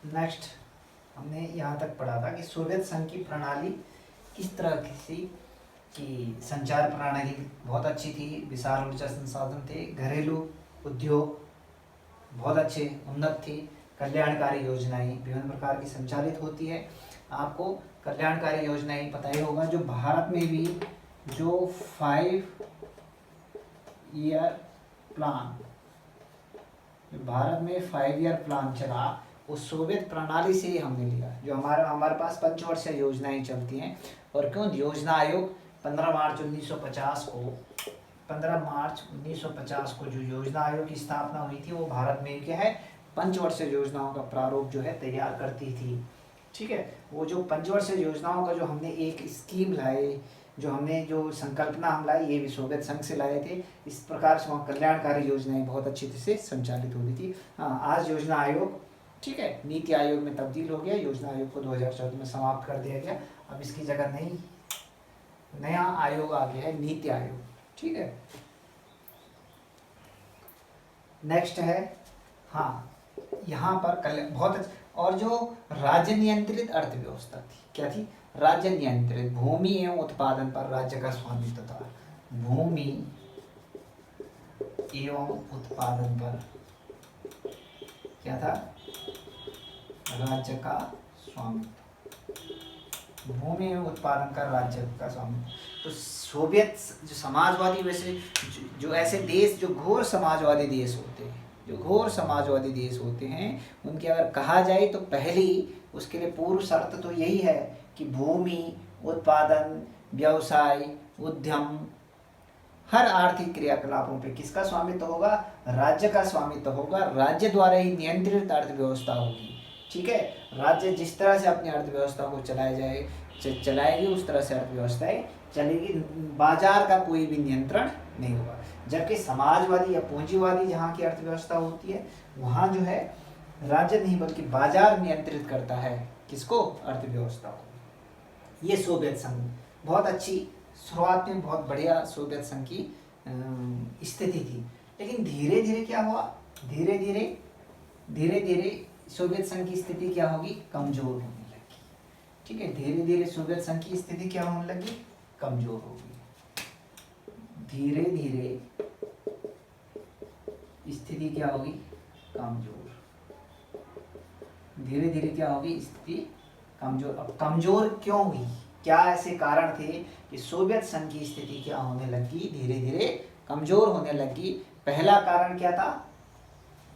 Next हमने यहाँ तक पढ़ा था कि सोवियत संघ की प्रणाली किस तरह की कि संचार प्रणाली बहुत अच्छी थी, विशाल ऊर्जा संसाधन थे, घरेलू उद्योग बहुत अच्छे उन्नत थे, कल्याणकारी योजनाएं विभिन्न प्रकार की संचालित होती है। आपको कल्याणकारी योजनाएं पता ही होगा, जो भारत में भी जो 5 ईयर प्लान, भारत में 5 ईयर प्लान चला, उस सोवियत प्रणाली से ही हमने लिया। जो हमारे पास पंचवर्षीय योजनाएं चलती हैं। और क्यों योजना आयोग 15 मार्च 1950 को जो योजना आयोग की स्थापना हुई थी, वो भारत में क्या है, पंचवर्षीय योजनाओं का प्रारूप जो है तैयार करती थी। ठीक है, वो जो पंचवर्षीय योजनाओं का जो हमने एक स्कीम लाए, जो हमने जो संकल्पना हम लाए, ये भी सोवियत संघ से लाए थे। इस प्रकार से वहाँ कल्याणकारी योजनाएं बहुत अच्छी तरह से संचालित होती थी। हाँ, आज योजना आयोग, ठीक है, नीति आयोग में तब्दील हो गया। योजना आयोग को 2014 में समाप्त कर दिया गया। अब इसकी जगह नया आयोग आ गया है, नीति आयोग। ठीक है, नेक्स्ट है, हाँ, यहाँ पर बहुत अच्छा। और जो राज्य नियंत्रित अर्थव्यवस्था थी, क्या थी, राज्य नियंत्रित, भूमि एवं उत्पादन पर राज्य का स्वामित्व था। भूमि एवं उत्पादन पर क्या था, राज्य का स्वामित्व। भूमि एवं उत्पादन का राज्य का स्वामित्व। तो सोवियत जो समाजवादी, वैसे जो ऐसे देश जो घोर समाजवादी देश होते हैं, उनके अगर कहा जाए तो पहली उसके लिए पूर्व शर्त तो यही है कि भूमि, उत्पादन, व्यवसाय, उद्यम, हर आर्थिक क्रियाकलापों पे किसका स्वामित्व होगा, राज्य का स्वामित्व होगा। राज्य द्वारा ही नियंत्रित अर्थव्यवस्था होगी। ठीक है, राज्य जिस तरह से अपनी अर्थव्यवस्था को चलाएगी, उस तरह से अर्थव्यवस्थाएं चलेगी। बाजार का कोई भी नियंत्रण नहीं होगा। जबकि समाजवादी या पूंजीवादी जहाँ की अर्थव्यवस्था होती है, वहाँ जो है राज्य नहीं बल्कि बाजार नियंत्रित करता है किसको, अर्थव्यवस्था को। ये सोवियत संघ बहुत अच्छी, शुरुआत में बहुत बढ़िया सोवियत संघ की स्थिति थी। लेकिन धीरे धीरे क्या हुआ, धीरे धीरे सोवियत संघ की स्थिति क्या होगी, कमजोर होने लगी। ठीक है, धीरे धीरे सोवियत संघ की स्थिति क्या होने लगी, कमजोर होगी। धीरे धीरे स्थिति क्या होगी, कमजोर। धीरे धीरे क्या होगी, स्थिति कमजोर। अब कमजोर क्यों हुई, क्या ऐसे कारण थे कि सोवियत संघ की स्थिति क्या होने लगी, धीरे धीरे कमजोर होने लगी। पहला कारण क्या था,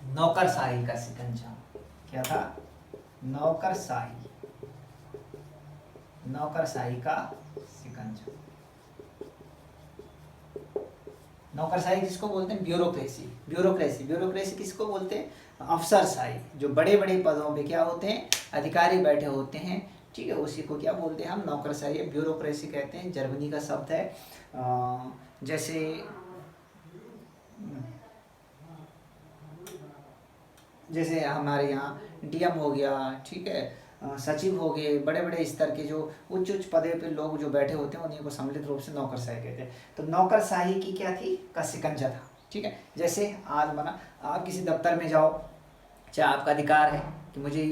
नौकरशाही का शिकंजा। क्या था, नौकरशाही का शिकंजा। नौकरशाही किसको बोलते हैं, ब्यूरोक्रेसी किसको बोलते हैं, अफसरशाही। जो बड़े बड़े पदों पे क्या होते हैं, अधिकारी बैठे होते हैं। ठीक है, उसी को क्या बोलते हैं हम, नौकरशाही, ब्यूरोक्रेसी कहते हैं। जर्मनी का शब्द है। जैसे हमारे यहाँ डीएम हो गया, ठीक है, सचिव हो गए, बड़े बड़े स्तर के जो उच्च पदे पे लोग जो बैठे होते हैं, उन्हीं को सम्मिलित रूप से नौकरशाही कहते हैं। तो नौकरशाही की क्या थी, का शिकंजा था। ठीक है, जैसे आज बना, आप किसी दफ्तर में जाओ, चाहे आपका अधिकार है कि मुझे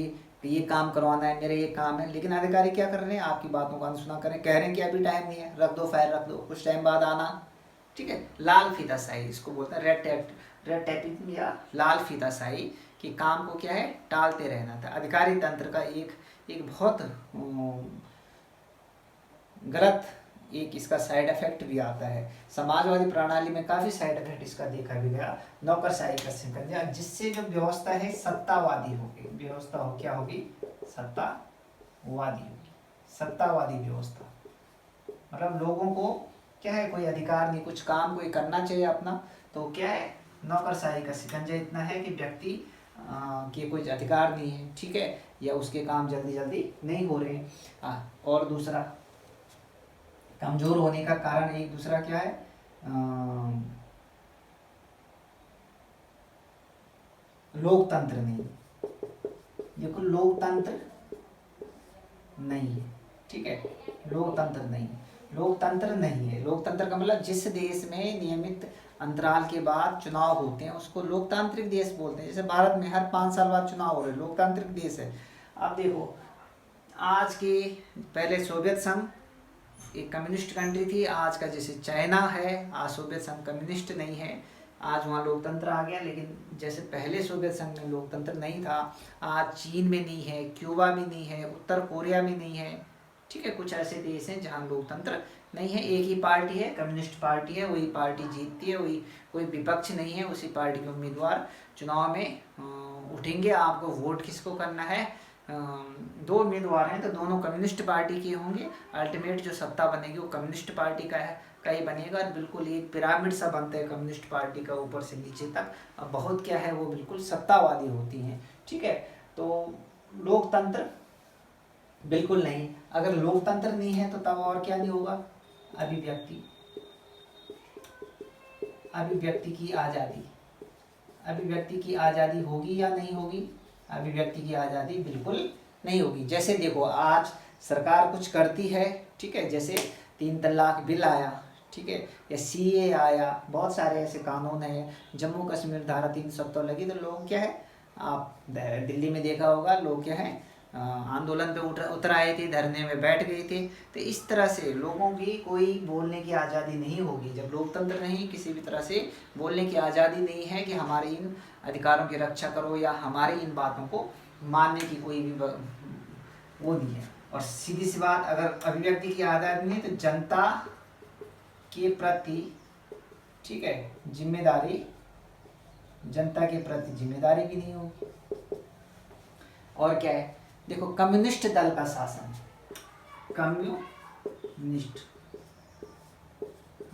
ये काम करवाना है, मेरे ये काम है, लेकिन अधिकारी क्या कर रहे हैं, आपकी बातों का अनसुना कर रहे हैं, कह रहे हैं कि अभी टाइम नहीं है, रख दो फाइल, रख दो, कुछ टाइम बाद आना। ठीक है, लाल फीताशाही इसको बोलते हैं, रेड टेपिंग या लाल फीताशाही, कि काम को क्या है, टालते रहना था। अधिकारी तंत्र का एक बहुत गलत एक इसका साइड इफेक्ट भी आता है। समाजवादी प्रणाली में काफी साइड इफेक्ट इसका देखा भी गया, नौकरशाही का शिकंजा, जिससे जो व्यवस्था है सत्तावादी होगी। व्यवस्था क्या होगी, सत्तावादी होगी। सत्तावादी व्यवस्था मतलब लोगों को क्या है, कोई अधिकार नहीं, कुछ काम कोई करना चाहिए अपना, तो क्या है, नौकरशाही का शिकंजा इतना है कि व्यक्ति के कोई अधिकार नहीं है। ठीक है, या उसके काम जल्दी जल्दी नहीं हो रहे हैं। और दूसरा कमजोर होने का कारण एक दूसरा क्या है, लोकतंत्र नहीं, देखो लोकतंत्र नहीं है। ठीक है, लोकतंत्र नहीं है। लोकतंत्र का मतलब जिस देश में नियमित अंतराल के बाद चुनाव होते हैं उसको लोकतांत्रिक देश बोलते हैं। जैसे भारत में हर 5 साल बाद चुनाव हो रहे, लोकतांत्रिक देश है। अब देखो आज के, पहले सोवियत संघ एक कम्युनिस्ट कंट्री थी, आज का जैसे चाइना है, आज सोवियत संघ कम्युनिस्ट नहीं है, आज वहाँ लोकतंत्र आ गया। लेकिन जैसे पहले सोवियत संघ में लोकतंत्र नहीं था, आज चीन में नहीं है, क्यूबा में नहीं है, उत्तर कोरिया में नहीं है, ठीक है। कुछ ऐसे देश हैं जहाँ लोकतंत्र नहीं है, एक ही पार्टी है, कम्युनिस्ट पार्टी है, वही पार्टी जीतती है, वही, कोई विपक्ष नहीं है, उसी पार्टी के उम्मीदवार चुनाव में उठेंगे। आपको वोट किसको करना है, 2 उम्मीदवार हैं तो दोनों कम्युनिस्ट पार्टी के होंगे, अल्टीमेट जो सत्ता बनेगी वो कम्युनिस्ट पार्टी का ही बनेगा। और बिल्कुल एक पिरामिड सा बनता है कम्युनिस्ट पार्टी का ऊपर से नीचे तक। अब बहुत क्या है वो बिल्कुल सत्तावादी होती हैं, ठीक है। तो लोकतंत्र बिल्कुल नहीं, अगर लोकतंत्र नहीं है तो तब और क्या नहीं होगा, अभिव्यक्ति, अभिव्यक्ति की आज़ादी, अभिव्यक्ति की आज़ादी होगी या नहीं होगी, अभिव्यक्ति की आज़ादी बिल्कुल नहीं होगी। जैसे देखो आज सरकार कुछ करती है, ठीक है, जैसे 3 तलाक बिल आया, ठीक है, या CA आया, बहुत सारे ऐसे कानून हैं, जम्मू कश्मीर धारा 370 लगी, तो लोग क्या है, आप दिल्ली में देखा होगा, लोग क्या है आंदोलन पे उतर आए थे, धरने में बैठ गए थे। तो इस तरह से लोगों की कोई बोलने की आज़ादी नहीं होगी जब लोकतंत्र नहीं, किसी भी तरह से बोलने की आज़ादी नहीं है कि हमारे इन अधिकारों की रक्षा करो या हमारी इन बातों को मानने की कोई भी वो नहीं है। और सीधी सी बात, अगर अभिव्यक्ति की आज़ादी नहीं तो जनता के प्रति, ठीक है, जिम्मेदारी, जनता के प्रति जिम्मेदारी भी नहीं होगी। और क्या है, देखो कम्युनिस्ट दल का शासन, कम्युनिस्ट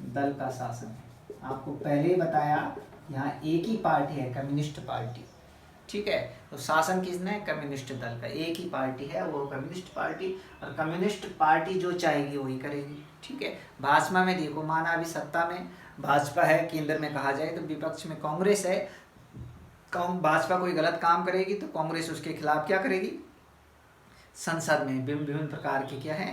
दल का शासन है, आपको पहले ही बताया, यहाँ एक ही पार्टी है, कम्युनिस्ट पार्टी, ठीक है। तो शासन किसने, कम्युनिस्ट दल का, एक ही पार्टी है वो कम्युनिस्ट पार्टी, और कम्युनिस्ट पार्टी जो चाहेगी वही करेगी, ठीक है। भाजपा में देखो, माना अभी सत्ता में भाजपा है, केंद्र में कहा जाए तो विपक्ष में कांग्रेस है, भाजपा कोई गलत काम करेगी तो कांग्रेस उसके खिलाफ क्या करेगी, संसद में विभिन्न प्रकार के क्या है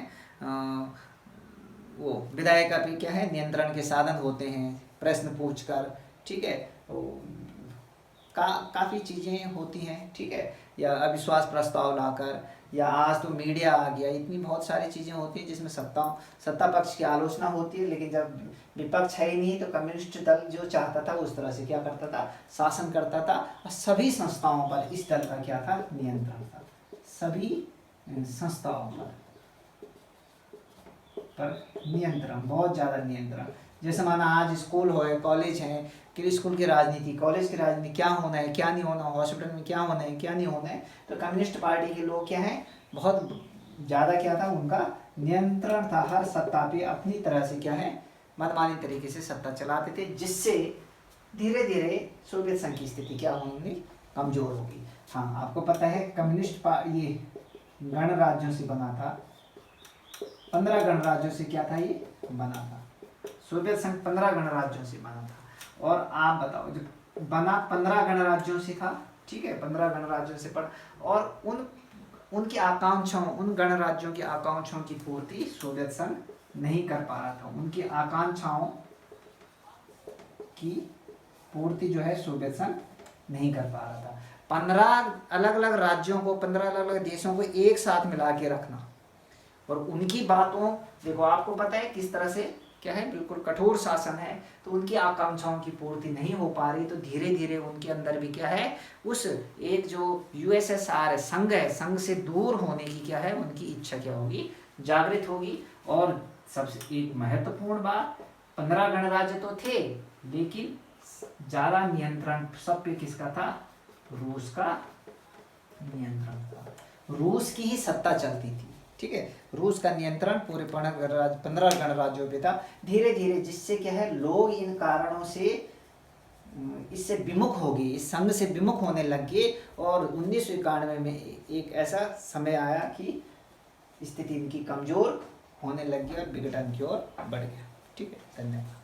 वो विधायिका भी क्या है नियंत्रण के साधन होते हैं, प्रश्न पूछकर, ठीक है। तो काफ़ी चीज़ें होती हैं, ठीक है, या अविश्वास प्रस्ताव लाकर, या आज तो मीडिया आ गया, इतनी बहुत सारी चीज़ें होती हैं जिसमें सत्ता पक्ष की आलोचना होती है। लेकिन जब विपक्ष है ही नहीं तो कम्युनिस्ट दल जो चाहता था उस तरह से क्या करता था, शासन करता था, और सभी संस्थाओं पर इस दल का क्या था, नियंत्रण था, सभी संस्थाओं पर नियंत्रण, बहुत ज़्यादा नियंत्रण। जैसे माना आज स्कूल हो, कॉलेज है, कि स्कूल की राजनीति, कॉलेज की राजनीति, क्या होना है क्या नहीं होना, हॉस्पिटल में क्या होना है क्या नहीं होना है, तो कम्युनिस्ट पार्टी के लोग क्या हैं, बहुत ज़्यादा क्या था, उनका नियंत्रण था, हर सत्ता पे अपनी तरह से क्या है, मनमानी तरीके से सत्ता चलाते थे, जिससे धीरे धीरे सोवियत संघ की स्थिति क्या होगी, कमज़ोर होगी। हाँ, आपको पता है कम्युनिस्ट ये गणराज्यों से बना था, 15 गणराज्यों से क्या था ये बना था, सोवियत संघ 15 गणराज्यों से बना था। और आप बताओ, जब बना 15 गणराज्यों से था, ठीक है, 15 गणराज्यों से पढ़, और उनकी आकांक्षाओं, उन गणराज्यों की आकांक्षाओं की पूर्ति सोवियत संघ नहीं कर पा रहा था, उनकी आकांक्षाओं की पूर्ति जो है सोवियत संघ नहीं कर पा रहा था। 15 अलग अलग राज्यों को, 15 अलग अलग देशों को एक साथ मिला के रखना, और उनकी बातों, देखो आपको पता है किस तरह से क्या है, बिल्कुल कठोर शासन है, तो उनकी आकांक्षाओं की पूर्ति नहीं हो पा रही, तो धीरे धीरे उनके अंदर भी क्या है, उस एक जो USSR संघ है, संघ से दूर होने की क्या है, उनकी इच्छा क्या होगी, जागृत होगी। और सबसे एक महत्वपूर्ण बात, 15 गणराज्य तो थे, लेकिन ज़्यादा नियंत्रण सब पे किसका था, रूस का नियंत्रण था, रूस की ही सत्ता चलती थी, ठीक है, रूस का नियंत्रण पूरे 15 गणराज्यों पे था। धीरे धीरे जिससे क्या है, लोग इन कारणों से इससे विमुख हो गए, इस संघ से विमुख होने लग गए, और 1991 में एक ऐसा समय आया कि स्थिति इनकी कमजोर होने लग गई और विघटन की ओर बढ़ गया। ठीक है, धन्यवाद।